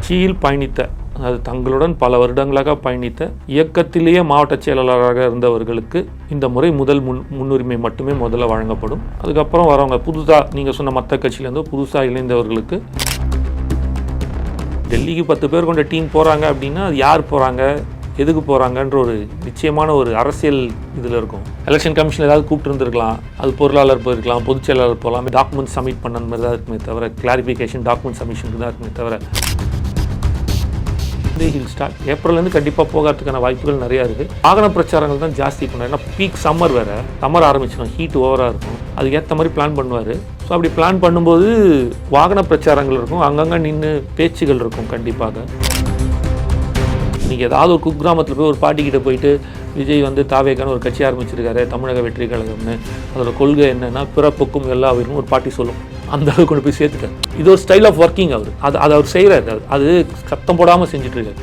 கட்சியில் பயணித்த, அது தங்களுடன் பல வருடங்களாக பயணித்த இயக்கத்திலேயே மாவட்ட செயலாளராக இருந்தவர்களுக்கு இந்த முறை முதல் முன்னுரிமை மட்டுமே முதல்ல வழங்கப்படும். அதுக்கப்புறம் வரவங்க புதுசாக நீங்கள் சொன்ன மற்ற கட்சியிலேருந்து புதுசாக இணைந்தவர்களுக்கு டெல்லிக்கு 10 பேர் கொண்ட டீம் போகிறாங்க அப்படின்னா அது யார் போகிறாங்க, எதுக்கு போகிறாங்கன்ற ஒரு நிச்சயமான ஒரு அரசியல் இதில் இருக்கும். எலெக்ஷன் கமிஷன் ஏதாவது கூப்பிட்டு இருந்திருக்கலாம், அது பொருளாளர் போயிருக்கலாம், பொதுச் செயலாளர் போகலாம், டாக்குமெண்ட் சப்மிட் பண்ண மாதிரி தான் இருக்குமே தவிர, கிளாரிஃபிகேஷன் டாக்குமெண்ட் சப்மிஷனுக்கு தான் இருக்குமே தவிர ஹில் ஸ்டார்ட் ஏப்ரல்லேருந்து கண்டிப்பாக போகிறதுக்கான வாய்ப்புகள் நிறையா இருக்குது. வாகன பிரச்சாரங்கள் தான் ஜாஸ்தி பண்ணுவார். ஏன்னா பீக் சம்மர் வேறு, சம்மர் ஆரம்பிச்சிடும், ஹீட் ஓவராக இருக்கும், அதுக்கு ஏற்ற மாதிரி பிளான் பண்ணுவார். ஸோ அப்படி பிளான் பண்ணும்போது வாகன பிரச்சாரங்கள் இருக்கும், அங்கங்கே நின்று பேச்சுகள் இருக்கும். கண்டிப்பாக நீங்கள் ஏதாவது ஒரு குக்கிராமத்தில் போய் ஒரு பாட்டிக்கிட்ட போயிட்டு விஜய் வந்து தாவேக்கான ஒரு கட்சி ஆரம்பிச்சிருக்காரு, தமிழக வெற்றி கழகம்னு, அதோட கொள்கை என்னென்னா பிறப்புக்கும் எல்லா உயிரும் ஒரு பாட்டி சொல்லும், அந்த அளவுக்கு கொண்டு போய் சேர்த்துக்காரு. இது ஒரு ஸ்டைல் ஆஃப் ஒர்க்கிங். அது அவர் செய்கிறாரு, அது சத்தம் போடாமல் செஞ்சுட்ருக்காரு.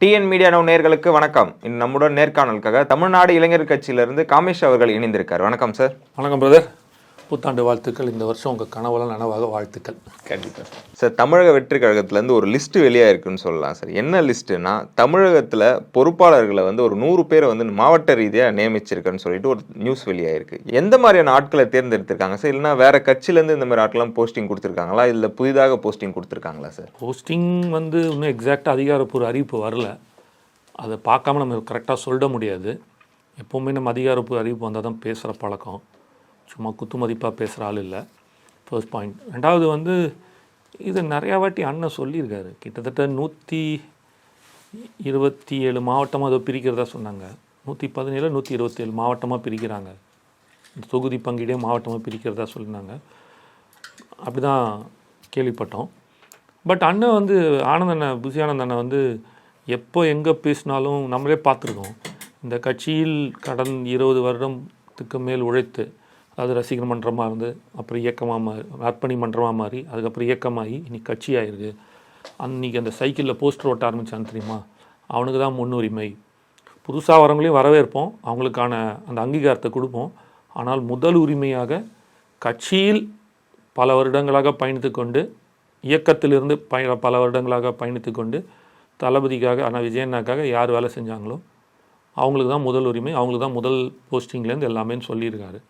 டிஎன் மீடியா நவ் நேயர்களுக்கு வணக்கம். நம்முடன் நேர்காணலுக்காக தமிழ்நாடு இளைஞர் கட்சியிலிருந்து காமேஷ் அவர்கள் இணைந்திருக்கார். வணக்கம் சார். வணக்கம் பிரதர். புத்தாண்டு வாழ்த்துக்கள். இந்த வருஷம் உங்கள் கனவெல்லாம் நனவாக வாழ்த்துக்கள். கண்டிப்பாக சார். தமிழக வெற்றி கழகத்துலேருந்து ஒரு லிஸ்ட்டு வெளியாக இருக்குன்னு சொல்லலாம் சார். என்ன லிஸ்ட்டுனா, தமிழகத்தில் பொறுப்பாளர்களை வந்து ஒரு 100 பேரை வந்து மாவட்ட ரீதியாக நியமிச்சிருக்குன்னு சொல்லிட்டு ஒரு நியூஸ் வெளியாகிருக்கு. எந்த மாதிரியான ஆட்களை தேர்ந்தெடுத்திருக்காங்க சார்? இல்லைனா வேறு கட்சியிலேருந்து இந்த மாதிரி ஆட்கள்லாம் போஸ்டிங் கொடுத்துருக்காங்களா, இல்லை புதிதாக போஸ்டிங் கொடுத்துருக்காங்களா சார்? போஸ்டிங் வந்து இன்னும் எக்ஸாக்டாக அதிகாரப்பூர்வ அறிவிப்பு வரல. அதை பார்க்காம நம்ம கரெக்டாக சொல்ல முடியாது. எப்போவுமே நம்ம அதிகாரப்பூர்வ அறிவிப்பு வந்தால் தான் பேசுகிற பழக்கம், சும்மா குத்துமதிப்பாக பேசுகிற ஆள் இல்லை. First point. ரெண்டாவது வந்து இது நிறையா வாட்டி அண்ணன் சொல்லியிருக்காரு. கிட்டத்தட்ட 127 மாவட்டமாக அதை பிரிக்கிறதா சொன்னாங்க. 117 127 மாவட்டமாக பிரிக்கிறாங்க. தொகுதி பங்கீடே மாவட்டமாக பிரிக்கிறதா சொல்லியிருந்தாங்க. அப்படி தான் கேள்விப்பட்டோம். பட் அண்ணன் வந்து புசி ஆனந்த் அண்ணன் வந்து எப்போ எங்கே பேசினாலும் நம்மளே பார்த்துருக்கோம். இந்த கட்சியில் கடந்த 20 வருடத்துக்கு மேல் உழைத்து, அது ரசிகர் மன்றமாக இருந்து அப்புறம் இயக்கமாக மாறி, அர்ப்பணி மன்றமாக மாறி, அதுக்கப்புறம் இயக்கமாகி இன்னைக்கு கட்சி ஆயிருக்கு. அன்றைக்கி அந்த சைக்கிளில் போஸ்டர் ஓட்ட ஆரம்பித்தான் தெரியுமா, அவனுக்கு தான் முன்னுரிமை. புதுசாக வரவங்களையும் வரவேற்போம், அவங்களுக்கான அந்த அங்கீகாரத்தை கொடுப்போம். ஆனால் முதல் உரிமையாக கட்சியில் பல வருடங்களாக பயணித்து கொண்டு, இயக்கத்திலிருந்து பல வருடங்களாக பயணித்து கொண்டு தளபதிக்காக, ஆனால் விஜயண்ணாக்காக யார் வேலை செஞ்சாங்களோ அவங்களுக்கு தான் முதல் உரிமை, அவங்களுக்கு தான் முதல் போஸ்டிங்லேருந்து எல்லாமே சொல்லியிருக்காரு.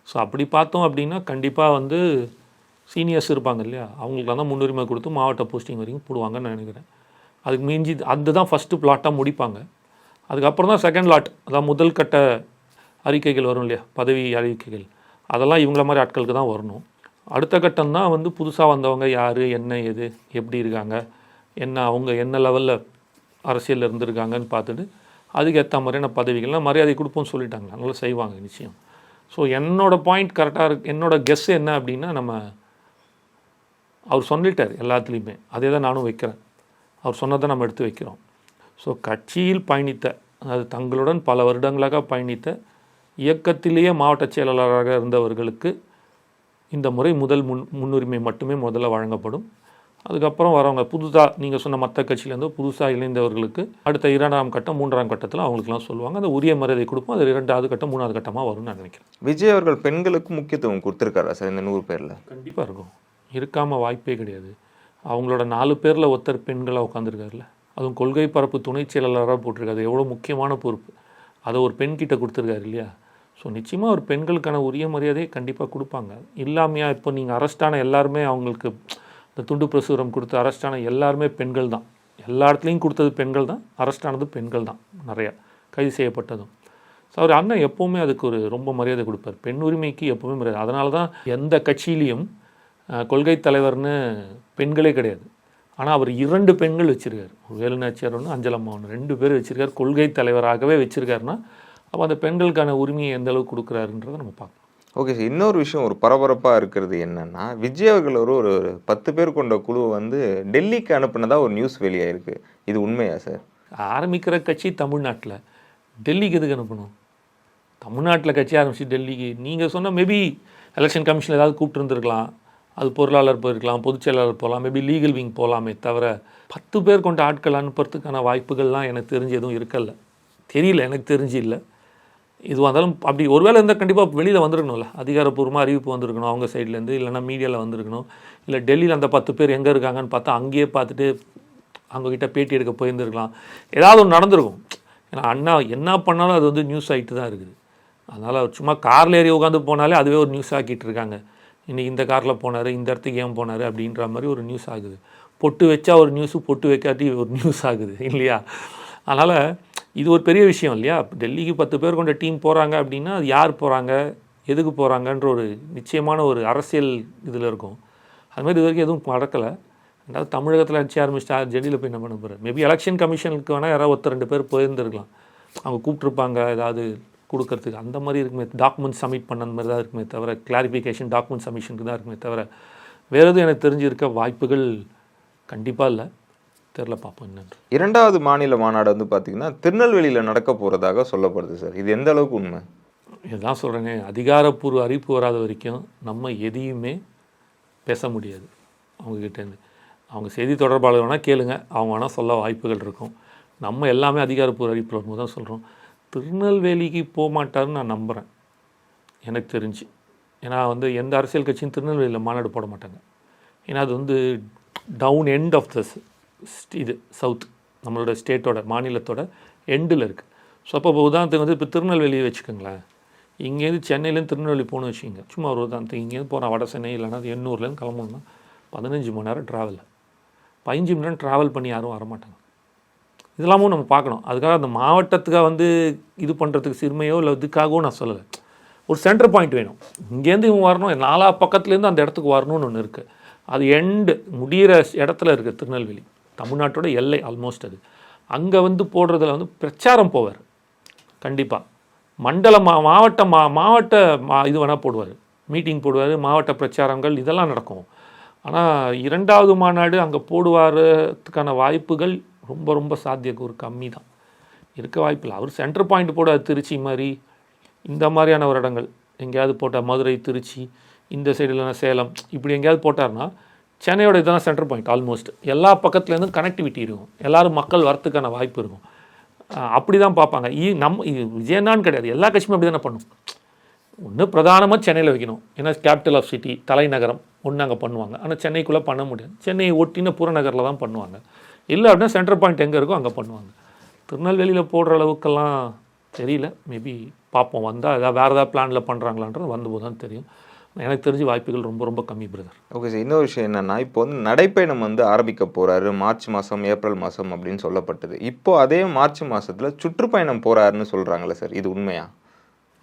ஸோ அப்படி பார்த்தோம் அப்படின்னா கண்டிப்பாக வந்து சீனியர்ஸ் இருப்பாங்க இல்லையா, அவங்களுக்கு தான் முன்னுரிமை கொடுத்து மாவட்ட போஸ்டிங் வரைக்கும் போடுவாங்கன்னு நான் நினைக்கிறேன். அதுக்கு மீஞ்சி அதுதான் ஃபஸ்ட்டு பிளாட்டாக முடிப்பாங்க. அதுக்கப்புறம் தான் செகண்ட் லாட், அதான் முதல் கட்ட அறிக்கைகள் வரும் இல்லையா, பதவி அறிக்கைகள், அதெல்லாம் இவங்கள மாதிரி ஆட்களுக்கு தான் வரணும். அடுத்த கட்டம் தான் வந்து புதுசாக வந்தவங்க யார், என்ன ஏது, எப்படி இருக்காங்க, என்ன அவங்க என்ன லெவலில் அரசியலில் இருந்திருக்காங்கன்னு பார்த்துட்டு அதுக்கு ஏற்ற மாதிரியான பதவிகள்லாம் மரியாதை கொடுப்போம்னு சொல்லிட்டாங்க. அதனால செய்வாங்க நிச்சயம். ஸோ என்னோடய பாயிண்ட் கரெக்டாக இருக்குது. என்னோடய கெஸ் என்ன அப்படின்னா, நம்ம அவர் சொல்லிட்டார் எல்லாத்துலேயுமே, அதே தான் நானும் வைக்கிறேன். அவர் சொன்னதை நம்ம எடுத்து வைக்கிறோம். ஸோ கட்சியில் பயணித்த, அது தங்களுடன் பல வருடங்களாக பயணித்த இயக்கத்திலேயே மாவட்ட செயலாளராக இருந்தவர்களுக்கு இந்த முறை முதல் முன்னுரிமை மட்டுமே முதல்ல வழங்கப்படும். அதுக்கப்புறம் வரவங்க புதுசாக நீங்கள் சொன்ன மற்ற கட்சியிலேருந்து புதுசாக இணைந்தவர்களுக்கு அடுத்த 2ஆம் கட்டம் 3ஆம் கட்டத்தில் அவங்களுக்குலாம் சொல்லுவாங்க. அந்த உரிய மரியாதை கொடுப்போம். அது 2வது கட்டம் 3வது கட்டமாக வரும்னு நான் நினைக்கிறேன். விஜய் அவர்கள் பெண்களுக்கு முக்கியத்துவம் கொடுத்துருக்காரா சார் இந்த 100 பேரில்? கண்டிப்பாக இருக்கும், இருக்காமல் வாய்ப்பே கிடையாது. அவங்களோட 4 பேரில் ஒருத்தர் பெண்களாக உட்காந்துருக்காருல, அதுவும் கொள்கை பரப்பு துணை செயலாளராக போட்டிருக்காரு. எவ்வளோ முக்கியமான பொறுப்பு, அதை ஒரு பெண்கிட்ட கொடுத்துருக்காரு இல்லையா. ஸோ நிச்சயமாக ஒரு பெண்களுக்கான உரிய மரியாதையை கண்டிப்பாக கொடுப்பாங்க. இல்லாமையா இப்போ நீங்கள் அரெஸ்டான எல்லாருமே, அவங்களுக்கு இந்த துண்டு பிரசுரம் கொடுத்து அரெஸ்டான எல்லாருமே பெண்கள் தான். எல்லா இடத்துலையும் கொடுத்தது பெண்கள் தான், அரெஸ்டானது பெண்கள் தான், நிறையா கைது செய்யப்பட்டதும். ஸோ அவர் அண்ணன் எப்போவுமே அதுக்கு ஒரு ரொம்ப மரியாதை கொடுப்பார். பெண் உரிமைக்கு எப்போவுமே மரியாதை. அதனால தான் எந்த கட்சியிலையும் கொள்கை தலைவர்னு பெண்களே கிடையாது. ஆனால் அவர் 2 பெண்கள் வச்சுருக்கார், வேலுநாச்சியார் ஒன்று, அஞ்சலம்மா ஒன்று, 2 பேர் வச்சுருக்கார். கொள்கை தலைவராகவே வச்சுருக்காருன்னா அப்போ அந்த பெண்களுக்கான உரிமையை எந்த அளவுக்கு கொடுக்குறாருன்றதை நம்ம பார்க்கலாம். Okay sir. இன்னொரு விஷயம் ஒரு பரபரப்பாக இருக்கிறது என்னென்னா, விஜய் அவர்கள் ஒரு 10 பேர் கொண்ட குழுவை வந்து டெல்லிக்கு அனுப்புனதா ஒரு நியூஸ் வெளியாயிருக்கு. இது உண்மையா சார்? ஆரம்பிக்கிற கட்சி தமிழ்நாட்டில், டெல்லிக்கு எதுக்கு அனுப்பணும்? தமிழ்நாட்டில் கட்சி ஆரம்பிச்சு டெல்லிக்கு நீங்கள் சொன்னால் மேபி எலெக்ஷன் கமிஷன் ஏதாவது கூப்பிட்டு இருந்திருக்கலாம், அது பொருளாளர் போயிருக்கலாம், பொதுச் செயலாளர் போகலாம், மேபி லீகல் விங் போகலாமே தவிர 10 பேர் கொண்ட ஆட்கள் அனுப்புறதுக்கான வாய்ப்புகள்லாம் எனக்கு தெரிஞ்சு எதுவும் இருக்கல. தெரியல, எனக்கு தெரிஞ்சு இல்லை. இதுவாக இருந்தாலும் அப்படி ஒருவேளை இருந்தால் கண்டிப்பாக வெளியில் வந்திருக்கணும்ல, அதிகாரப்பூர்வமாக அறிவிப்பு வந்திருக்கணும் அவங்க சைட்லேருந்து, இல்லைனா மீடியாவில் வந்திருக்கணும். இல்லை டெல்லியில் அந்த 10 பேர் எங்கே இருக்காங்கன்னு பார்த்தா அங்கேயே பார்த்துட்டு அவங்கக்கிட்ட பேட்டி எடுக்க போயிருந்துருக்கலாம். ஏதாவது ஒன்று நடந்திருக்கும். ஏன்னா அண்ணா என்ன பண்ணாலும் அது வந்து நியூஸ் ஆகிட்டு தான் இருக்குது. அதனால் சும்மா காரில் ஏறி உட்காந்து போனாலே அதுவே ஒரு நியூஸ் ஆக்கிட்டு இருக்காங்க. இன்றைக்கி இந்த காரில் போனார், இந்த இடத்துக்கு ஏன் போனார் அப்படின்ற மாதிரி ஒரு நியூஸ் ஆகுது. பொட்டு வச்சா ஒரு நியூஸு, பொட்டு வைக்காட்டி ஒரு நியூஸ் ஆகுது இல்லையா? அதனால் இது ஒரு பெரிய விஷயம் இல்லையா? டெல்லிக்கு 10 பேர் கொண்ட டீம் போகிறாங்க அப்படின்னா அது யார் போகிறாங்க, எதுக்கு போகிறாங்கன்ற ஒரு நிச்சயமான ஒரு அரசியல் இதில் இருக்கும். அதுமாதிரி இது வரைக்கும் எதுவும் நடக்கலை. ரெண்டாவது தமிழகத்தில் அடிச்சு ஆரம்பிச்சிட்டா டெல்லியில் போய் என்ன பண்ண போகிறார்? மேபி எலெக்ஷன் கமிஷனுக்கு வேணால் யாராவது 1-2 பேர் போயிருந்துருக்கலாம். அவங்க கூப்பிட்ருப்பாங்க ஏதாவது கொடுக்கறதுக்கு, அந்த மாதிரி இருக்குமே, டாக்குமெண்ட் சப்மிட் பண்ண அந்த மாதிரி தான் இருக்குமே தவிர, கிளாரிஃபிகேஷன் டாக்குமெண்ட் சப்மிஷனுக்கு தான் இருக்குமே தவிர வேறு எதுவும் எனக்கு தெரிஞ்சிருக்க வாய்ப்புகள் கண்டிப்பாக இல்லை. தெரில, பார்ப்போம் என்னன்னு. 2வது மாநில மாநாடு வந்து பார்த்திங்கன்னா திருநெல்வேலியில் நடக்க போகிறதாக சொல்லப்படுது சார். இது எந்த அளவுக்கு உண்மை? இதுதான் சொல்கிறேங்க, அதிகாரப்பூர்வ அறிவிப்பு வராத வரைக்கும் நம்ம எதையுமே பேச முடியாது. அவங்கக்கிட்டேருந்து அவங்க செய்தி தொடர்பாளர் வேணால் கேளுங்க, அவங்க வேணால் சொல்ல வாய்ப்புகள் இருக்கும். நம்ம எல்லாமே அதிகாரப்பூர்வ அறிவிப்பு வரும்போது தான் சொல்கிறோம். திருநெல்வேலிக்கு போக மாட்டாருன்னு நான் நம்புகிறேன் எனக்கு தெரிஞ்சு. ஏன்னா வந்து எந்த அரசியல் கட்சியும் திருநெல்வேலியில் மாநாடு போட மாட்டாங்க. ஏன்னா அது வந்து டவுன் எண்ட் ஆஃப் த இது சவுத், நம்மளோட ஸ்டேட்டோட மாநிலத்தோட எண்டில் இருக்குது. ஸோ அப்போ உதாரணத்துக்கு வந்து இப்போ திருநெல்வேலியை வச்சுக்கோங்களேன், இங்கேருந்து சென்னையிலேருந்து திருநெல்வேலி போகணும்னு வச்சுக்கோங்க. சும்மா ஒரு உதாரணத்துக்கு இங்கேருந்து போகிறேன் வட சென்னை இல்லைனா அது எண்ணூர்லேருந்து கிளம்பணும்னா 15 மணி நேரம் ட்ராவல். 15 மணி நேரம் ட்ராவல் பண்ணி யாரும் வரமாட்டாங்க. இதெல்லாமும் நம்ம பார்க்கணும். அதுக்காக அந்த மாவட்டத்துக்காக வந்து இது பண்ணுறதுக்கு சிறுமையோ இல்லை இதுக்காகவும் நான் சொல்லலை. ஒரு சென்டர் பாயிண்ட் வேணும். இங்கேருந்து இவங்க வரணும், 4 பக்கத்துலேருந்து அந்த இடத்துக்கு வரணும்னு ஒன்று இருக்குது. அது எண்டு முடிகிற இடத்துல இருக்குது திருநெல்வேலி, தமிழ்நாட்டோட எல்லை ஆல்மோஸ்ட். அது அங்கே வந்து போடுறதுல வந்து பிரச்சாரம் போவார் கண்டிப்பாக. மண்டல மாவட்ட இது வேணால் போடுவார், மீட்டிங் போடுவார், மாவட்ட பிரச்சாரங்கள் இதெல்லாம் நடக்கும். ஆனால் 2வது மாநாடு அங்கே போடுவாரத்துக்கான வாய்ப்புகள் ரொம்ப ரொம்ப சாத்தியக்கூறு கம்மி தான், இருக்க வாய்ப்பில்லை. அவர் சென்டர் பாயிண்ட் போட திருச்சி மாதிரி இந்த மாதிரியான ஒரு இடங்கள் எங்கேயாவது போட்டால், மதுரை திருச்சி இந்த சைடு இல்லைனா சேலம் இப்படி எங்கேயாவது போட்டார்னா சென்னையோட இதுதான் சென்டர் பாயிண்ட். ஆல்மோஸ்ட் எல்லா பக்கத்துலேருந்தும் கனெக்டிவிட்டி இருக்கும், எல்லோரும் மக்கள் வரத்துக்கான வாய்ப்பு இருக்கும். அப்படி தான் பார்ப்பாங்க. விஜயனான்னு கிடையாது, எல்லா கட்சியுமே அப்படி தானே பண்ணும். ஒன்று பிரதானமாக சென்னையில் வைக்கணும், ஏன்னா கேபிட்டல் ஆஃப் சிட்டி, தலைநகரம் ஒன்று அங்கே பண்ணுவாங்க. ஆனால் சென்னைக்குள்ளே பண்ண முடியாது, சென்னையை ஒட்டின புறநகரில் தான் பண்ணுவாங்க. இல்லை அப்படின்னா சென்டர் பாயிண்ட் எங்கே இருக்கோ அங்கே பண்ணுவாங்க. திருநெல்வேலியில் போடுற அளவுக்கெல்லாம் தெரியல. மேபி பார்ப்போம், வந்தால் ஏதாவது வேறு ஏதாவது பிளானில் பண்ணுறாங்களான்றது வந்தபோது தான் தெரியும். எனக்கு தெரிஞ்ச வாய்ப்புகள் ரொம்ப ரொம்ப கம்மி பிரதர். ஓகே சார், இன்னொரு விஷயம் என்னென்னா, இப்போ வந்து நடைப்பயணம் வந்து ஆரம்பிக்க போகிறாரு மார்ச் மாதம் ஏப்ரல் மாதம் அப்படின்னு சொல்லப்பட்டது. இப்போது அதே மார்ச் மாதத்தில் சுற்றுப்பயணம் போகிறாருன்னு சொல்கிறாங்களே சார், இது உண்மையா?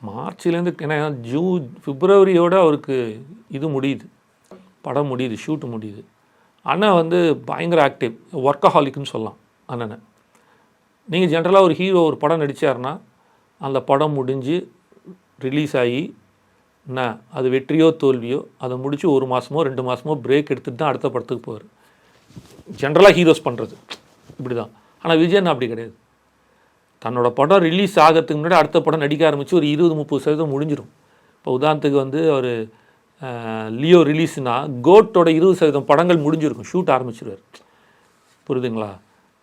மார்ச்லேருந்து ஏன்னா பிப்ரவரியோடு அவருக்கு இது முடியுது, படம் முடியுது, ஷூட்டு முடியுது. அண்ணன் வந்து பயங்கர ஆக்டிவ், ஒர்க்கஹாலிக்குன்னு சொல்லலாம் அண்ணனை. நீங்கள் ஜென்ரலாக ஒரு ஹீரோ ஒரு படம் நடித்தார்னா அந்த படம் முடிஞ்சு ரிலீஸ் ஆகி என்ன அது வெற்றியோ தோல்வியோ அதை முடித்து 1 மாதமோ 2 மாதமோ பிரேக் எடுத்துகிட்டு தான் அடுத்த படத்துக்கு போவார். ஜென்ரலாக ஹீரோஸ் பண்ணுறது இப்படி தான். ஆனால் விஜயன் அப்படி கிடையாது. தன்னோட படம் ரிலீஸ் ஆகிறதுக்கு முன்னாடி அடுத்த படம் நடிக்க ஆரம்பித்து ஒரு 20-30% முடிஞ்சிடும். இப்போ உதாரணத்துக்கு வந்து ஒரு லியோ ரிலீஸ்னா கோட்டோட 20% படங்கள் முடிஞ்சிருக்கும், ஷூட் ஆரம்பிச்சிருவார். புரியுதுங்களா?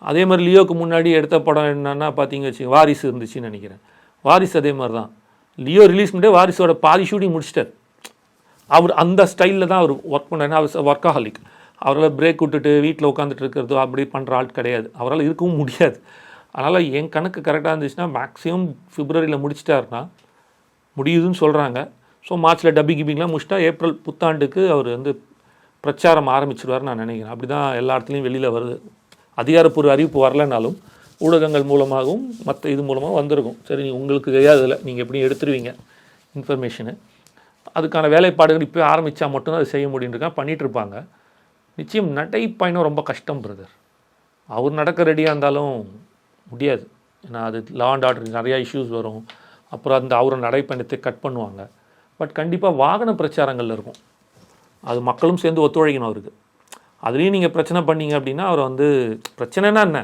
அதே மாதிரி லியோக்கு முன்னாடி எடுத்த படம் என்னென்னா பார்த்தீங்க வச்சுங்க, வாரிசு இருந்துச்சுன்னு நினைக்கிறேன். வாரிசு அதே மாதிரி தான், லியோ ரிலீஸ் பண்ணிட்டு வாரிசோட பாதி ஷூட்டிங் முடிச்சிட்டார். அவர் அந்த ஸ்டைலில் தான் அவர் ஒர்க் பண்ணார். அவர் ஒர்க்காஹாலிக். அவரால் பிரேக் விட்டுட்டு வீட்டில் உட்காந்துட்டு இருக்கிறதோ அப்படி பண்ணுற ஆள் கிடையாது, அவரால் இருக்கவும் முடியாது. அதனால் என் கணக்கு கரெக்டாக இருந்துச்சுன்னா மேக்ஸிமம் பிப்ரவரியில் முடிச்சிட்டாருன்னா முடியுதுன்னு சொல்கிறாங்க. ஸோ மார்ச்சில் டப்பிங்லாம் முடிச்சிட்டா ஏப்ரல் புத்தாண்டுக்கு அவர் வந்து பிரச்சாரம் ஆரம்பிச்சிடுவார்னு நான் நினைக்கிறேன். அப்படி தான் எல்லா இடத்துலையும் வெளியில் வருது. அதிகாரப்பூர்வ அறிவிப்பு வரலைனாலும் ஊடகங்கள் மூலமாகவும் மற்ற இது மூலமாக வந்திருக்கும். சரி, உங்களுக்கு தெரியாதில்ல, நீங்கள் எப்படியும் எடுத்துருவீங்க இன்ஃபர்மேஷனு. அதுக்கான வேலைப்பாடுகள் இப்போ ஆரம்பித்தா மட்டும்தான் அது செய்ய முடியுன்றக்கா பண்ணிகிட்ருப்பாங்க. நிச்சயம் நடைப்பயணம் ரொம்ப கஷ்டம் பிரதர். அவர் நடக்க ரெடியாக இருந்தாலும் முடியாது. ஏன்னா அது லா அண்ட் ஆர்டர் நிறையா இஷ்யூஸ் வரும். அப்புறம் அந்த அவரை நடைப்பயணத்தை கட் பண்ணுவாங்க. பட் கண்டிப்பாக வாகன பிரச்சாரங்கள் இருக்கும், அது மக்களும் சேர்ந்து ஒத்துழைக்கணும் அவருக்கு. அதுலேயும் நீங்கள் பிரச்சனை பண்ணீங்க அப்படின்னா அவர் வந்து பிரச்சனைனா என்ன,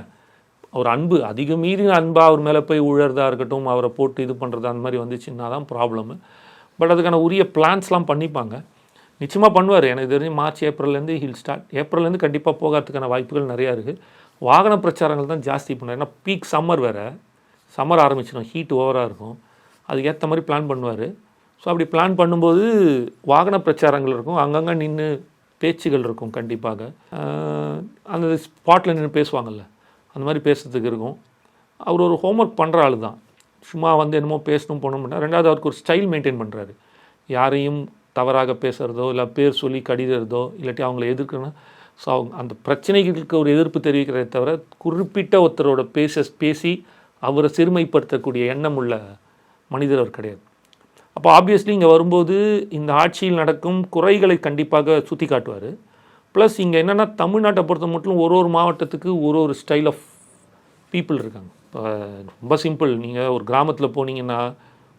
அவர் அன்பு அதிக மீறி அன்பாக அவர் மேலே போய் உழறதா இருக்கட்டும், அவரை போட்டு இது பண்ணுறது அந்த மாதிரி வந்துச்சுன்னா தான் ப்ராப்ளமு. பட் அதுக்கான உரிய பிளான்ஸ்லாம் பண்ணிப்பாங்க, நிச்சயமாக பண்ணுவார். எனக்கு தெரிஞ்சு மார்ச் ஏப்ரல்லேருந்து ஹில் ஸ்டார்ட். ஏப்ரல்லேருந்து கண்டிப்பாக போகிறதுக்கான வாய்ப்புகள் நிறையா இருக்குது. வாகன பிரச்சாரங்கள் தான் ஜாஸ்தி பண்ணுவார். ஏன்னா பீக் சம்மர் வேறு, சம்மர் ஆரம்பிச்சிடும், ஹீட் ஓவராக இருக்கும். அதுக்கேற்ற மாதிரி பிளான் பண்ணுவார். ஸோ அப்படி பிளான் பண்ணும்போது வாகன பிரச்சாரங்கள் இருக்கும், அங்கங்கே நின்று பேச்சுகள் இருக்கும். கண்டிப்பாக அந்த ஸ்பாட்டில் நின்று பேசுவாங்கள்ல, அந்த மாதிரி பேசுறதுக்கு இருக்கும். அவர் ஒரு ஹோம்ஒர்க் பண்ணுற ஆள் தான், சும்மா வந்து என்னமோ பேசணும் போகணும்னா. ரெண்டாவது அவருக்கு ஒரு ஸ்டைல் மெயின்டைன் பண்ணுறாரு. யாரையும் தவறாக பேசுகிறதோ இல்லை பேர் சொல்லி கடிதறதோ இல்லாட்டி அவங்கள எதிர்க்கணும். ஸோ அவங்க அந்த பிரச்சனைகளுக்கு ஒரு எதிர்ப்பு தெரிவிக்கிறதை தவிர குறிப்பிட்ட ஒருத்தரோட பேசி அவரை சிறுமைப்படுத்தக்கூடிய எண்ணம் உள்ள மனிதர் அவர் கிடையாது. அப்போ ஆப்வியஸ்லி இங்கே வரும்போது இந்த ஆட்சியில் நடக்கும் குறைகளை கண்டிப்பாக சுட்டி காட்டுவார். ப்ளஸ் இங்கே என்னென்னா தமிழ்நாட்டை பொறுத்த மட்டும் ஒரு மாவட்டத்துக்கு ஒரு ஸ்டைல் ஆஃப் பீப்புள் இருக்காங்க. இப்போ ரொம்ப சிம்பிள், நீங்கள் ஒரு கிராமத்தில் போனீங்கன்னா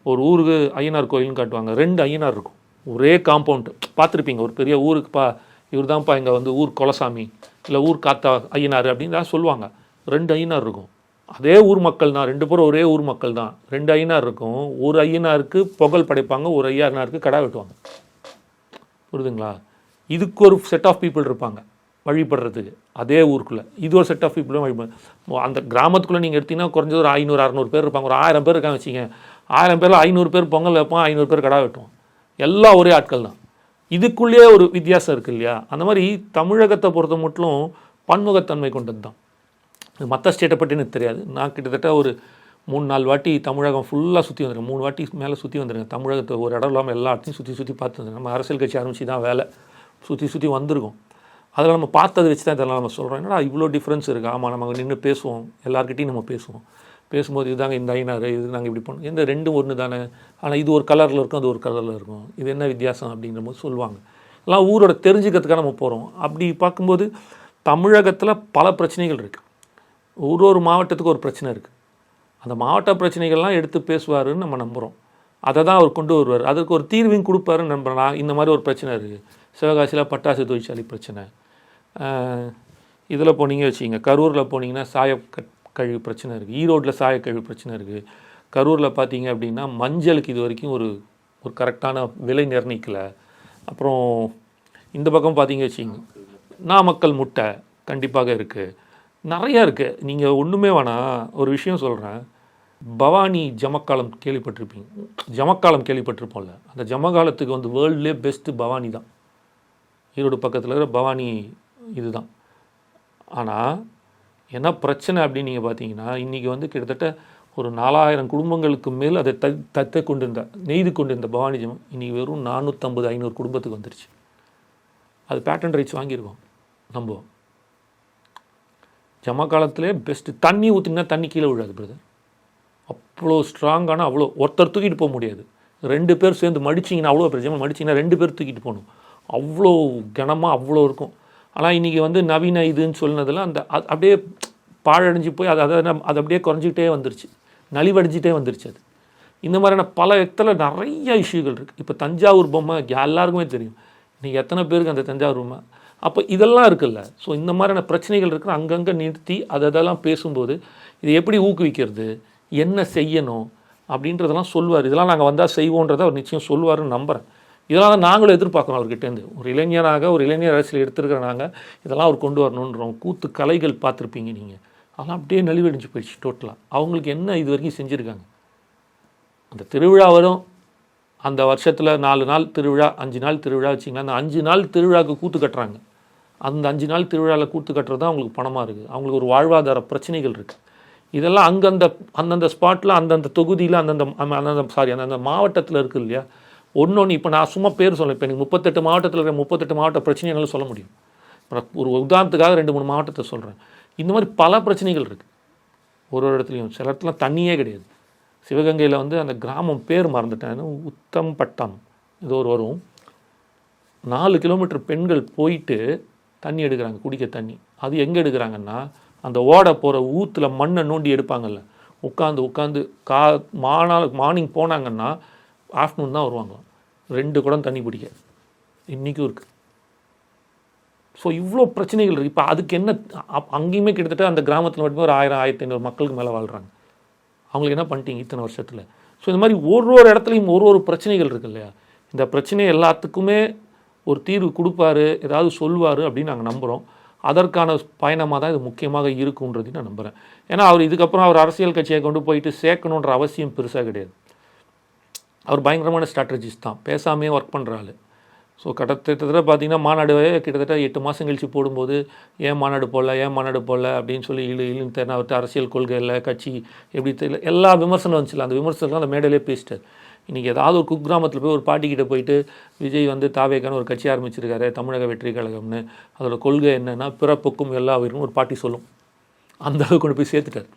ஒரு ஊருக்கு ஐயனார் கோயில்னு காட்டுவாங்க, 2 ஐயனார் இருக்கும் ஒரே காம்பவுண்டு. பார்த்துருப்பீங்க, ஒரு பெரிய ஊருக்குப்பா இவர் தான்ப்பா இங்கே வந்து ஊர் கொலசாமி இல்லை ஊர் காத்தா ஐயனார் அப்படின்னு தான் சொல்லுவாங்க. 2 ஐயனார் இருக்கும், அதே ஊர் மக்கள் தான், 2 பேரும் ஒரே ஊர் மக்கள் தான். 2 ஐயனார் இருக்கும், ஒரு ஐயனாருக்கு பொங்கல் படைப்பாங்க, ஒரு ஐயனாருக்கு கடா வெட்டுவாங்க. புரியுதுங்களா? இதுக்கு ஒரு செட் ஆஃப் பீப்புள் இருப்பாங்க வழிபடுறதுக்கு அதே ஊருக்குள்ளே. இது ஒரு செட் ஆஃப் பீப்புளும் வழிபடு. அந்த கிராமத்துக்குள்ளே நீங்கள் எடுத்திங்கன்னா குறைஞ்சது ஒரு 500-600 பேர் இருப்பாங்க. ஒரு 1000 பேர் இருக்காங்க வச்சிங்க, 1000 பேரில் 500 பேர் பொங்கல் வைப்பான், 500 பேர் கடா வெட்டுவோம். எல்லாம் ஒரே ஆட்கள் தான். இதுக்குள்ளேயே ஒரு வித்தியாசம் இருக்குது இல்லையா? அந்த மாதிரி தமிழகத்தை பொறுத்த மட்டும் பன்முகத்தன்மை கொண்டது தான். மற்ற ஸ்டேட்டை பற்றி எனக்கு தெரியாது. நான் கிட்டத்தட்ட ஒரு 3-4 வாட்டி தமிழகம் ஃபுல்லாக சுற்றி வந்துருக்கேன். 3 வாட்டி மேலே சுற்றி வந்துருக்கேன் தமிழகத்தை. ஒரு இடம் இல்லாமல் எல்லா இடத்தையும் சுற்றி பார்த்து வந்துருக்கேன். நம்ம அரசியல் கட்சி ஆரம்பித்து தான் வேலை சுற்றி வந்திருக்கோம். அதில் நம்ம பார்த்ததை வச்சு தான் இதெல்லாம் நம்ம சொல்கிறோம். என்னடா இவ்வளோ டிஃப்ரென்ஸ் இருக்குது. ஆமாம், நம்ம நின்று பேசுவோம், எல்லாருக்கிட்டையும் நம்ம பேசும்போது இதுதாங்க இந்த ஐயனார், இது நாங்கள் இப்படி பண்ணோம், இந்த 2 ஒன்று தானே, ஆனால் இது ஒரு கலரில் இருக்கும், அது ஒரு கலரில் இருக்கும், இது என்ன வித்தியாசம் அப்படிங்கிற போது சொல்லுவாங்க. எல்லாம் ஊரோட தெரிஞ்சுக்கிறதுக்காக நம்ம போகிறோம். அப்படி பார்க்கும்போது தமிழகத்தில் பல பிரச்சனைகள் இருக்குது. ஒரு மாவட்டத்துக்கு ஒரு பிரச்சனை இருக்குது. அந்த மாவட்ட பிரச்சனைகள்லாம் எடுத்து பேசுவாருன்னு நம்ம நம்புகிறோம். அதை தான் அவர் கொண்டு வருவார். அதுக்கு ஒரு தீர்வையும் கொடுப்பாருன்னு நம்புகிறேன். இந்த மாதிரி ஒரு பிரச்சனை இருக்குது, சிவகாசியில் பட்டாசு தொழிற்சாலை பிரச்சனை, இதில் போனீங்க வச்சிங்க, கரூரில் போனீங்கன்னா சாயக்கழிவு பிரச்சனை இருக்குது, ஈரோட்டில் சாயக்கழிவு பிரச்சனை இருக்குது, கரூரில் பார்த்தீங்க அப்படின்னா மஞ்சளுக்கு இது வரைக்கும் ஒரு கரெக்டான விலை நிர்ணயிக்கலை. அப்புறம் இந்த பக்கம் பார்த்தீங்க வச்சிங்க, நாமக்கல் முட்டை கண்டிப்பாக இருக்குது, நிறையா இருக்குது. நீங்கள் ஒன்றுமே வேணாம், ஒரு விஷயம் சொல்கிறேன். பவானி ஜமக்காலம் கேள்விப்பட்டிருப்பீங்க, ஜமக்காலம் கேள்விப்பட்டிருப்போம்ல, அந்த ஜமகாலத்துக்கு வந்து வேர்ல்ட்லேயே பெஸ்ட்டு பவானி தான். ஈரோடு பக்கத்தில் இருக்கிற பவானி இதுதான். ஆனால் என்ன பிரச்சனை அப்படின்னு நீங்கள் பார்த்தீங்கன்னா, இன்றைக்கி வந்து கிட்டத்தட்ட ஒரு 4000 குடும்பங்களுக்கு மேல் அதை தத்தை கொண்டிருந்த நெய்து கொண்டிருந்த பவானி ஜமம் இன்றைக்கி வெறும் 450-500 குடும்பத்துக்கு வந்துருச்சு. அது பேட்டன் ரைட்ஸ் வாங்கியிருக்கோம் நம்ம. ஜமக்காலத்திலே பெஸ்ட்டு. தண்ணி ஊற்றினா தண்ணி கீழே விழாது பிரதர், அவ்வளோ ஸ்ட்ராங்கான, அவ்வளோ ஒருத்தர் தூக்கிட்டு போக முடியாது. 2 பேர் சேர்ந்து மடிச்சிங்கன்னா, அவ்வளோ பிரச்சனை மடிச்சிங்கன்னா 2 பேர் தூக்கிட்டு போகணும், அவ்வளோ கனமாக அவ்வளோ இருக்கும். ஆனால் இன்றைக்கி வந்து நவீன இதுன்னு சொன்னதில் அந்த அப்படியே பாழடைஞ்சு போய் அது அப்படியே குறைஞ்சிக்கிட்டே வந்துருச்சு, நலிவடைஞ்சிட்டே வந்துருச்சு. அது இந்த மாதிரியான பல இடத்துல நிறைய இஷ்யூகள் இருக்குது. இப்போ தஞ்சாவூர் பொம்மை எல்லாருக்குமே தெரியும், இன்றைக்கி எத்தனை பேருக்கு அந்த தஞ்சாவூர் பொம்மை. அப்போ இதெல்லாம் இருக்குல்ல. ஸோ இந்த மாதிரியான பிரச்சனைகள் இருக்கிற அங்கங்கே நிறுத்தி அதெல்லாம் பேசும்போது இதை எப்படி ஊக்குவிக்கிறது, என்ன செய்யணும் அப்படின்றதெல்லாம் சொல்லுவார். இதெல்லாம் நாங்கள் வந்தால் செய்வோன்றதை அவர் நிச்சயம் சொல்லுவார்னு நம்புகிறேன். இதெல்லாம் தான் நாங்களும் எதிர்பார்க்குறோம் அவர்கிட்டேருந்து. ஒரு இளைஞராக, ஒரு இளைஞர் அரசியல் எடுத்துருக்கிற நாங்கள் இதெல்லாம் அவர் கொண்டு வரணுன்றோம். கூத்து கலைகள் பார்த்துருப்பீங்க நீங்கள், அதெல்லாம் அப்படியே நலிவடைஞ்சு போயிடுச்சு டோட்டலாக. அவங்களுக்கு என்ன இது வரைக்கும் செஞ்சுருக்காங்க? அந்த திருவிழா வரும், அந்த வருஷத்தில் 4 நாள் திருவிழா, 5 நாள் திருவிழா வச்சிங்கன்னா, அந்த 5 நாள் திருவிழாவுக்கு கூத்து கட்டுறாங்க. அந்த 5 நாள் திருவிழாவில் கூத்து கட்டுறது தான் அவங்களுக்கு பணமாக இருக்குது. அவங்களுக்கு ஒரு வாழ்வாதார பிரச்சனைகள் இருக்குது. இதெல்லாம் அந்தந்த ஸ்பாட்டில், அந்தந்த தொகுதியில், அந்தந்த மாவட்டத்தில் இருக்குது இல்லையா. ஒன்று இப்போ நான் சும்மா பேர் சொல்ல, இப்போ எனக்கு 38 மாவட்டத்தில் இருக்கிற 38 மாவட்ட பிரச்சனைகளும் சொல்ல முடியும். ஒரு உதாரணத்துக்காக 2-3 மாவட்டத்தை சொல்கிறேன். இந்த மாதிரி பல பிரச்சனைகள் இருக்குது ஒரு இடத்துலையும். சில இடத்துல தண்ணியே கிடையாது. சிவகங்கையில் வந்து அந்த கிராமம் பேர் மறந்துட்டேன், உத்தம்பட்டம் ஏதோ ஒரு வரும். 4 கிலோமீட்டர் பெண்கள் போயிட்டு தண்ணி எடுக்கிறாங்க, குடிக்க தண்ணி. அது எங்கே எடுக்கிறாங்கன்னா, அந்த ஓடை போகிற ஊற்றுல மண்ணை நோண்டி எடுப்பாங்கல்ல, உட்காந்து மார்னிங் போனாங்கன்னா ஆஃப்டர்நூன் தான் வருவாங்க. 2 குடம் தண்ணி பிடிக்க இன்றைக்கும் இருக்குது. ஸோ இவ்வளோ பிரச்சனைகள் இருக்குது. இப்போ அதுக்கு என்ன, அங்கேயுமே கிட்டத்தட்ட அந்த கிராமத்தில் மட்டுமே ஒரு 1000-1500 மக்களுக்கு மேலே வாழ்கிறாங்க. அவங்களுக்கு என்ன பண்ணிட்டீங்க இத்தனை வருஷத்தில்? ஸோ இந்த மாதிரி ஒரு இடத்துலையும் ஒரு பிரச்சனைகள் இருக்குது இல்லையா. இந்த பிரச்சனை எல்லாத்துக்குமே ஒரு தீர்வு கொடுப்பாரு, ஏதாவது சொல்லுவார் அப்படின்னு நாங்கள் நம்புகிறோம். அதற்கான பயணமாக தான் இது முக்கியமாக இருக்குன்றதையும் நான் நம்புகிறேன். ஏன்னா அவர் இதுக்கப்புறம் அவர் அரசியல் கட்சியை கொண்டு போயிட்டு சேர்க்கணுன்ற அவசியம் பெருசாக கிடையாது. அவர் பயங்கரமான ஸ்ட்ராட்டஜிஸ்ட் தான், பேசாமே ஒர்க் பண்ணுற ஆள். ஸோ கிட்டத்தட்ட பார்த்தீங்கன்னா மாநாடு கிட்டத்தட்ட 8 மாதம் கழிச்சு போடும்போது ஏன் மாநாடு போடல அப்படின்னு சொல்லி இழுன்னு தெரியல. அவர்கிட்ட அரசியல் கொள்கை இல்லை, கட்சி எப்படி தெரியல, எல்லா விமர்சனம் வந்துச்சுல. அந்த விமர்சனம் அந்த மேடையிலே பேசிட்டார். இன்றைக்கி ஏதாவது ஒரு குக்கிராமத்தில் போய் ஒரு பாட்டிக்கிட்ட போயிட்டு விஜய் வந்து தாவேக்கான ஒரு கட்சி ஆரம்பிச்சிருக்காரு, தமிழக வெற்றி கழகம்னு, அதோட கொள்கை என்னென்னா பிறப்புக்கும் எல்லா உயிருக்கும் ஒரு பாட்டி சொல்லும். அந்த அளவுக்கு கொண்டு போய் சேர்த்துட்டார்.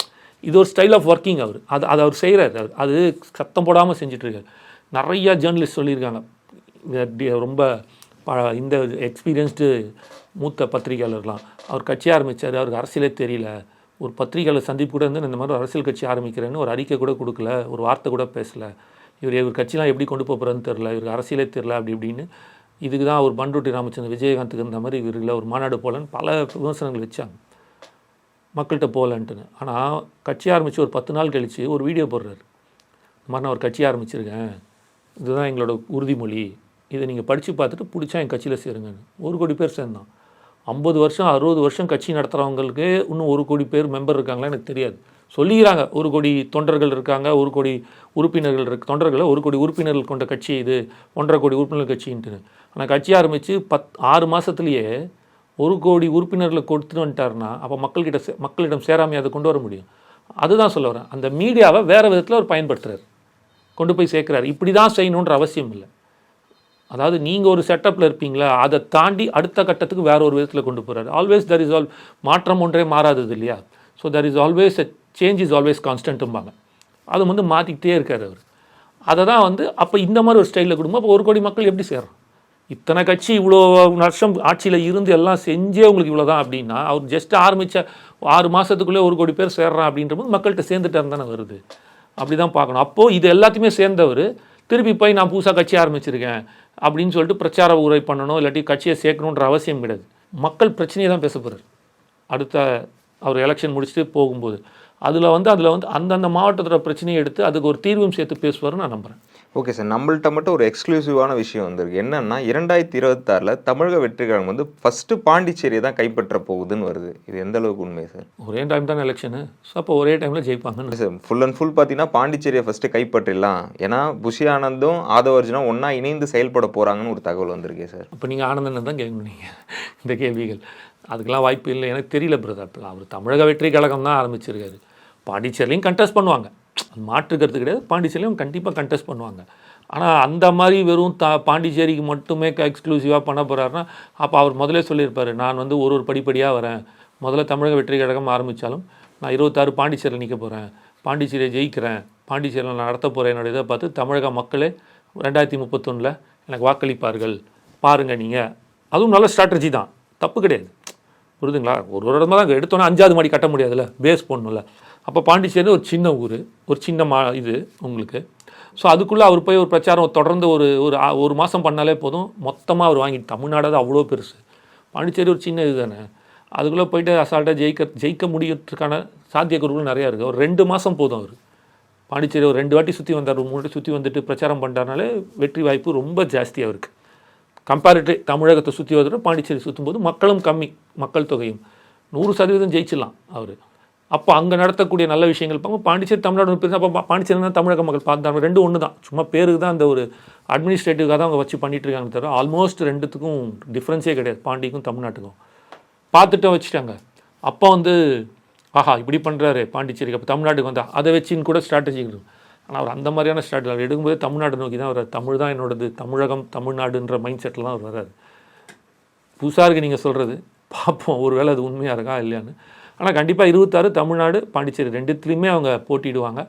இது ஒரு ஸ்டைல் ஆஃப் ஒர்க்கிங். அது அவர் செய்கிறார். அது சத்தம் போடாமல் செஞ்சிட்ருக்கார். நிறையா ஜேர்னலிஸ்ட் சொல்லியிருக்காங்க, ரொம்ப இந்த எக்ஸ்பீரியன்ஸ்டு மூத்த பத்திரிகையாளர்லாம், அவர் கட்சி ஆரம்பித்தார், அவருக்கு அரசியலே தெரியல, ஒரு பத்திரிகையாளர் சந்திப்பு கூட வந்து இந்த மாதிரி ஒரு அரசியல் கட்சி ஆரம்பிக்கிறேன்னு ஒரு அறிக்கை கூட கொடுக்கல, ஒரு வார்த்தை கூட பேசலை, இவர் கட்சிலாம் எப்படி கொண்டு போகிறான்னு தெரில, இவருக்கு அரசியலே தெரில அப்படி இப்படின்னு. இதுக்கு தான் ஒரு பண்ருட்டி ராமச்சந்திரன் விஜயகாந்துக்கு இந்த மாதிரி இவர்களை ஒரு மாநாடு போகலன்னு பல விமர்சனங்கள் வச்சாங்க, மக்கள்கிட்ட போகலன்ட்டுன்னு. ஆனால் கட்சி ஆரம்பித்து ஒரு 10 நாள் கழித்து ஒரு வீடியோ போடுறாரு, இந்த மாதிரி நான் ஒரு கட்சி ஆரம்பிச்சிருக்கேன், இதுதான் எங்களோட உறுதிமொழி, இதை நீங்கள் படித்து பார்த்துட்டு பிடிச்சா என் கட்சியில் சேருங்கன்னு. 1 கோடி பேர் சேர்ந்தான். 50 வருஷம் 60 வருஷம் கட்சி நடத்துகிறவங்களுக்கு இன்னும் 1 கோடி பேர் மெம்பர் இருக்காங்களா எனக்கு தெரியாது. சொல்லிக்கிறாங்க 1 கோடி தொண்டர்கள் இருக்காங்க, 1 கோடி உறுப்பினர்கள் தொண்டர்களை 1 கோடி உறுப்பினர்கள் கொண்ட கட்சி இது, 1.5 கோடி உறுப்பினர் கட்சின்ட்டு. ஆனால் கட்சி ஆரம்பித்து 6 மாதத்துலேயே 1 கோடி உறுப்பினர்களை கொடுத்துட்டு வந்துட்டாருன்னா அப்போ மக்களிடம் சேராமையை அதை கொண்டு வர முடியும். அதுதான் சொல்ல வரேன். அந்த மீடியாவை வேறு விதத்தில் அவர் பயன்படுத்துகிறார், கொண்டு போய் சேர்க்குறாரு. இப்படி தான் செய்யணுன்ற அவசியம் இல்லை. அதாவது நீங்கள் ஒரு செட்டப்பில் இருப்பீங்களா, அதை தாண்டி அடுத்த கட்டத்துக்கு வேறு ஒரு விதத்தில் கொண்டு போகிறாரு. ஆல்வேஸ் தெர் இஸ் மாற்றம் ஒன்றே மாறாதது இல்லையா. So there is always change is always கான்ஸ்டன்ட்டும்பாங்க. அதை வந்து மாற்றிக்கிட்டே இருக்கார் அவர். அதை தான் வந்து அப்போ இந்த மாதிரி ஒரு ஸ்டைலில் கொடுக்கும். அப்போ 1 கோடி மக்கள் எப்படி சேர்றோம்? இத்தனை கட்சி இவ்வளோ வருஷம் ஆட்சியில் இருந்து எல்லாம் செஞ்சே உங்களுக்கு இவ்வளோ தான் அப்படின்னா, அவர் ஜஸ்ட் ஆரம்பித்த 6 மாதத்துக்குள்ளே 1 கோடி பேர் சேர்றான் அப்படின்றபோது மக்கள்கிட்ட சேர்ந்துட்டார் தானே வருது. அப்படி தான் பார்க்கணும். அப்போது இது எல்லாத்தையுமே சேர்ந்தவர் திருப்பி போய் நான் புதுசாக கட்சி ஆரம்பிச்சிருக்கேன் அப்படின்னு சொல்லிட்டு பிரச்சார உரை பண்ணணும், இல்லாட்டி கட்சியை சேர்க்கணுன்ற அவசியம் கிடையாது. மக்கள் பிரச்சனையை தான் பேச போகிறார் அடுத்த அவர் எலெக்ஷன் முடிச்சுட்டு போகும்போது. அதில் வந்து அந்தந்த மாவட்டத்தோட பிரச்சனையை எடுத்து அதுக்கு ஒரு தீர்வும் சேர்த்து பேசுவார்னு நான் நம்புகிறேன். ஓகே சார், நம்மள்ட்ட மட்டும் ஒரு எக்ஸ்க்ளூசிவான விஷயம் வந்திருக்கு. என்னன்னா 2026 தமிழக வெற்றி கழகம் வந்து ஃபஸ்ட்டு பாண்டிச்சேரியை தான் கைப்பற்ற போகுதுன்னு வருது. இது எந்த அளவுக்கு உண்மை சார்? ஒரே டைம் தான் எலெக்ஷனு, ஸோ அப்போ ஒரே டைமில் ஜெயிப்பாங்கன்னு சார். ஃபுல் அண்ட் ஃபுல் பார்த்தீங்கன்னா பாண்டிச்சேரியை ஃபஸ்ட்டு கைப்பற்றிடலாம், ஏன்னா புஷி ஆனந்தும் ஆதவர்ஜுனும் ஒன்றா இணைந்து செயல்பட போகிறாங்கன்னு ஒரு தகவல் வந்திருக்கே சார். அப்போ நீங்கள் ஆனந்தன் தான் கேட்கணும் நீங்கள் இந்த கேள்விகள். அதுக்கெல்லாம் வாய்ப்பு இல்லை, எனக்கு தெரியல பிரதர். அவர் தமிழக வெற்றி கழகம் தான் ஆரம்பிச்சிருக்காரு. பாண்டிச்சேரிலையும் கண்டெஸ்ட் பண்ணுவாங்க, அது மாற்றுக்கிறது கிடையாது. பாண்டிச்சேரிலையும் கண்டிப்பாக கண்டெஸ்ட் பண்ணுவாங்க. ஆனால் அந்த மாதிரி வெறும் பாண்டிச்சேரிக்கு மட்டுமே எக்ஸ்க்ளூசிவாக பண்ண போகிறாருன்னா அப்போ அவர் முதலே சொல்லியிருப்பார், நான் வந்து ஒரு படிப்படியாக வரேன், முதல்ல தமிழக வெற்றி கழகம் ஆரம்பித்தாலும் நான் 26 பாண்டிச்சேரியில் நிற்க போகிறேன், பாண்டிச்சேரியை ஜெயிக்கிறேன், பாண்டிச்சேரியில் நான் நடத்த போகிறேன், என்னோட இதை பார்த்து தமிழக மக்களே 2031 எனக்கு வாக்களிப்பார்கள் பாருங்கள் நீங்கள். அதுவும் நல்ல ஸ்ட்ராட்டஜி தான், தப்பு கிடையாது, புரியுதுங்களா. ஒரு இடமா தான் எடுத்தோன்னா 5வது மாடி கட்ட முடியாதுல்ல, பேஸ் போடணும்ல. அப்போ பாண்டிச்சேரி ஒரு சின்ன ஊர், ஒரு சின்ன இது உங்களுக்கு. ஸோ அதுக்குள்ளே அவர் போய் ஒரு பிரச்சாரம் தொடர்ந்து ஒரு மாதம் பண்ணாலே போதும், மொத்தமாக அவர் வாங்கிட்டு. தமிழ்நாடு அவ்வளோ பெருசு, பாண்டிச்சேரி ஒரு சின்ன இது தானே. அதுக்குள்ளே போய்ட்டு அசால்ட்டாக ஜெயிக்க முடியறதுக்கான சாத்தியக்கூறுகள் நிறையா இருக்குது. ஒரு 2 மாதம் போதும் அவர் பாண்டிச்சேரி ஒரு 2 வாட்டி சுற்றி வந்தார், 3 வாட்டி சுற்றி வந்துட்டு பிரச்சாரம் பண்ணுறதுனாலே வெற்றி வாய்ப்பு ரொம்ப ஜாஸ்தியாக இருக்குது. கம்பேரிட்டிவ் தமிழகத்தை சுற்றி வந்துட்டு பாண்டிச்சேரி சுற்றும் போது மக்களும் கம்மி, மக்கள் தொகையும் 100% ஜெயிச்சிடலாம் அவர். அப்போ அங்கே நடத்தக்கூடிய நல்ல விஷயங்கள் பார்ப்போம். பாண்டிச்சேரி தமிழ்நாடு பேர், அப்போ பாண்டிச்சேரி தான் தமிழக மக்கள் பார்த்தாங்க. 2 ஒன்று தான், சும்மா பேருக்கு தான் அந்த ஒரு அட்மினிஸ்ட்ரேட்டிவாக தான் அவங்க வச்சு பண்ணிட்டு இருக்காங்க தவிர ஆல்மோஸ்ட் 2த்துக்கும் டிஃப்ரென்ஸே கிடையாது, பாண்டிக்கும் தமிழ்நாட்டுக்கும். பார்த்துட்டு வச்சுட்டாங்க. அப்போ வந்து ஆஹா இப்படி பண்ணுறாரு பாண்டிச்சேரிக்கு, அப்போ தமிழ்நாட்டுக்கு வந்தால் அதை வச்சுன்னு கூட ஸ்ட்ராட்டஜி இருக்குது. ஆனால் அவர் அந்த மாதிரியான ஸ்ட்ராட்டஜி எடுக்கும்போது தமிழ்நாடு நோக்கி தான் வர்றாரு. தமிழ் தான் என்னோடது, தமிழகம் தமிழ்நாடுன்ற மைண்ட் செட்டில் தான் அவர் வர்றாரு. புதுசாக இருக்குது நீங்கள் சொல்கிறது, பார்ப்போம் ஒரு வேளை அது உண்மையாக இருக்கா இல்லையான்னு. ஆனால் கண்டிப்பாக 26 தமிழ்நாடு பாண்டிச்சேரி 2த்துலேயுமே அவங்க போட்டிடுவாங்க.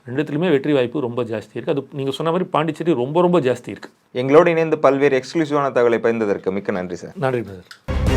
2த்துலேயுமே வெற்றி வாய்ப்பு ரொம்ப ஜாஸ்தி இருக்குது. அது நீங்கள் சொன்ன மாதிரி பாண்டிச்சேரி ரொம்ப ரொம்ப ஜாஸ்தி இருக்குது. எங்களோடு இணைந்து பல்வேறு எக்ஸ்க்ளூசிவான தகவலை பகிர்ந்ததற்கு மிக்க நன்றி சார். நன்றி பிரதர்.